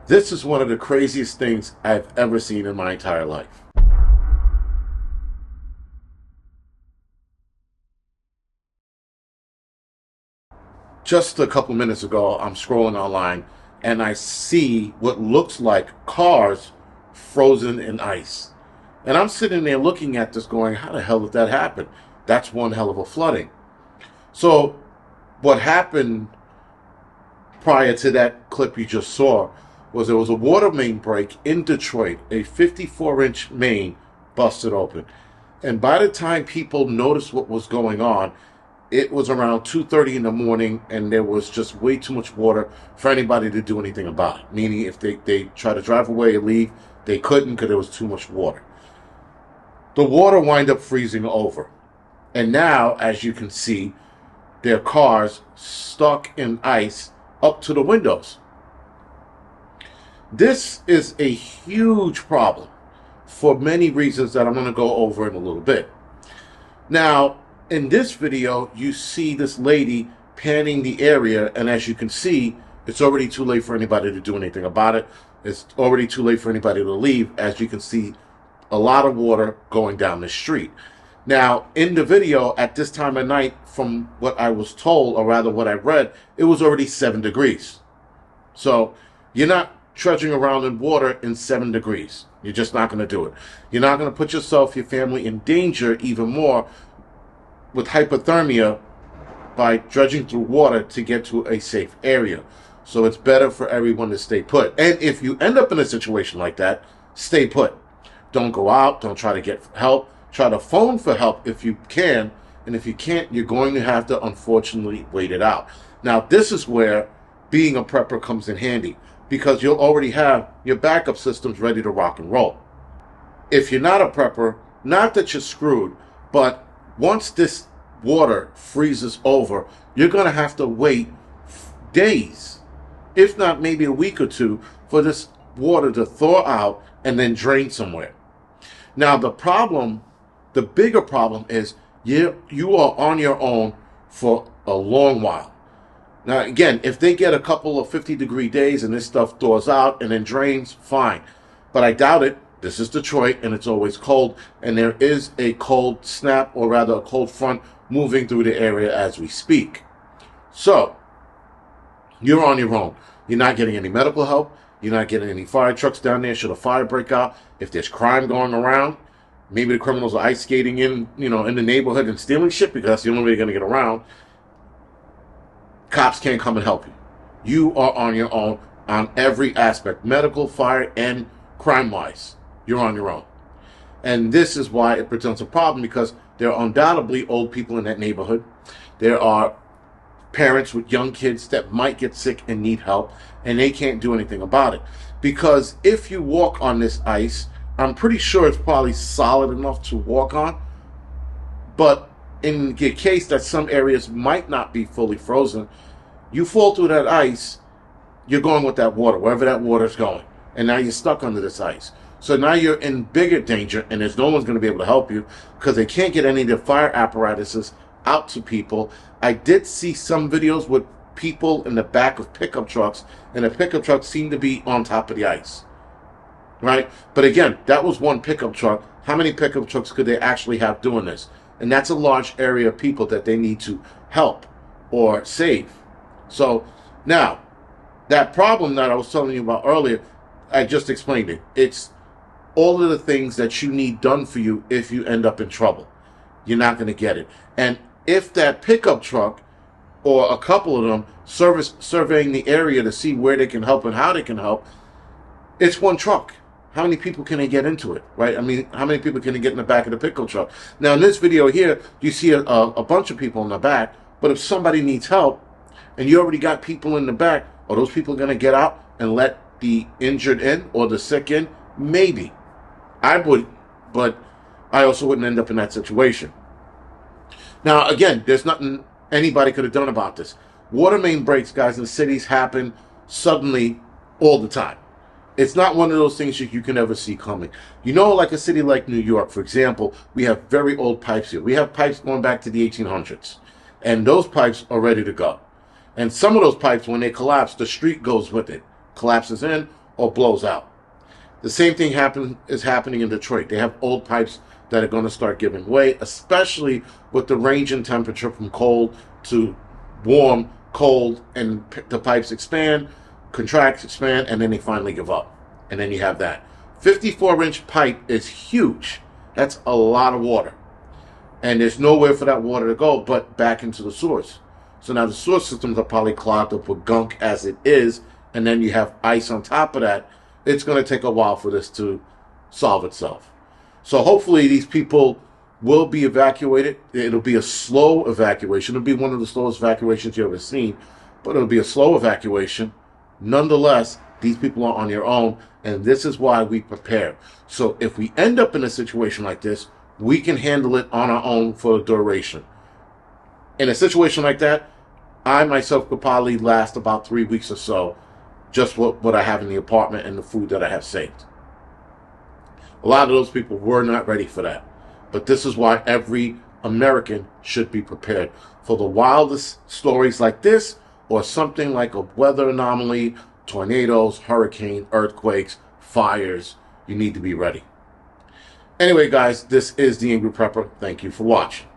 This is one of the craziest things I've ever seen in my entire life. Just a couple minutes ago, I'm scrolling online and I see what looks like cars frozen in ice. And I'm sitting there looking at this going, how the hell did that happen? That's one hell of a flooding. So, what happened prior to that clip you just saw was there was a water main break in Detroit. A 54-inch main busted open. And by the time people noticed what was going on, it was around 2:30 in the morning, and there was just way too much water for anybody to do anything about it. Meaning, if they try to drive away or leave, they couldn't because there was too much water. The water wind up freezing over. And now, as you can see, their cars stuck in ice up to the windows. This is a huge problem for many reasons that I'm going to go over in a little bit. Now, in this video, you see this lady panning the area, and as you can see, it's already too late for anybody to do anything about it. It's already too late for anybody to leave. As you can see, a lot of water going down the street. Now, in the video, at this time of night, from what I was told, or rather what I read, it was already 7 degrees. So, you're not trudging around in water in 7 degrees. You're just not going to do it. You're not going to put yourself, your family in danger even more with hypothermia by dredging through water to get to a safe area. So it's better for everyone to stay put. And if you end up in a situation like that, stay put. Don't go out. Don't try to get help. Try to phone for help if you can. And if you can't, you're going to have to, unfortunately, wait it out. Now, this is where being a prepper comes in handy, because you'll already have your backup systems ready to rock and roll. If you're not a prepper, not that you're screwed, but once this water freezes over, you're going to have to wait days, if not maybe a week or two, for this water to thaw out and then drain somewhere. Now, the bigger problem is you are on your own for a long while. Now, again, if they get a couple of 50-degree days and this stuff thaws out and then drains, fine. But I doubt it. This is Detroit, and it's always cold, and there is a cold snap, or rather a cold front, moving through the area as we speak. So, you're on your own. You're not getting any medical help. You're not getting any fire trucks down there should a fire break out. If there's crime going around, maybe the criminals are ice skating in the neighborhood and stealing shit, because that's the only way you're going to get around. Cops can't come and help you. You are on your own on every aspect, medical, fire, and crime-wise. You're on your own. And this is why it presents a problem, because there are undoubtedly old people in that neighborhood. There are parents with young kids that might get sick and need help, and they can't do anything about it. Because if you walk on this ice, I'm pretty sure it's probably solid enough to walk on, but in the case that some areas might not be fully frozen, you fall through that ice, you're going with that water, wherever that water's going. And now you're stuck under this ice. So now you're in bigger danger, and there's no one's going to be able to help you because they can't get any of the fire apparatuses out to people. I did see some videos with people in the back of pickup trucks, and the pickup trucks seem to be on top of the ice. Right? But again, that was one pickup truck. How many pickup trucks could they actually have doing this? And that's a large area of people that they need to help or save. So now, that problem that I was telling you about earlier, I just explained it. It's all of the things that you need done for you if you end up in trouble. You're not going to get it. And if that pickup truck, or a couple of them, surveying the area to see where they can help and how they can help, it's one truck. How many people can they get into it, right? I mean, how many people can they get in the back of the pickup truck? Now, in this video here, you see a bunch of people in the back, but if somebody needs help, and you already got people in the back, are those people going to get out and let the injured in or the sick in? Maybe. I would, but I also wouldn't end up in that situation. Now, again, there's nothing anybody could have done about this. Water main breaks, guys, in cities happen suddenly all the time. It's not one of those things you can ever see coming. You know, like a city like New York, for example, we have very old pipes here. We have pipes going back to the 1800s. And those pipes are ready to go. And some of those pipes, when they collapse, the street goes with it. Collapses in, or blows out. The same thing is happening in Detroit. They have old pipes that are going to start giving way, especially with the range in temperature from cold to warm, cold, and the pipes expand, contract, expand, and then they finally give up. And then you have that. 54-inch pipe is huge. That's a lot of water. And there's nowhere for that water to go but back into the source. So now the source systems are probably clogged up with gunk as it is, and then you have ice on top of that. It's going to take a while for this to solve itself. So hopefully these people will be evacuated. It'll be a slow evacuation. It'll be one of the slowest evacuations you've ever seen, but it'll be a slow evacuation. Nonetheless, these people are on their own, and this is why we prepare. So if we end up in a situation like this, we can handle it on our own for a duration. In a situation like that, I myself could probably last about 3 weeks or so, just what I have in the apartment and the food that I have saved. A lot of those people were not ready for that. But this is why every American should be prepared for the wildest stories like this, or something like a weather anomaly, tornadoes, hurricane, earthquakes, fires. You need to be ready. Anyway, guys, this is the Angry Prepper. Thank you for watching.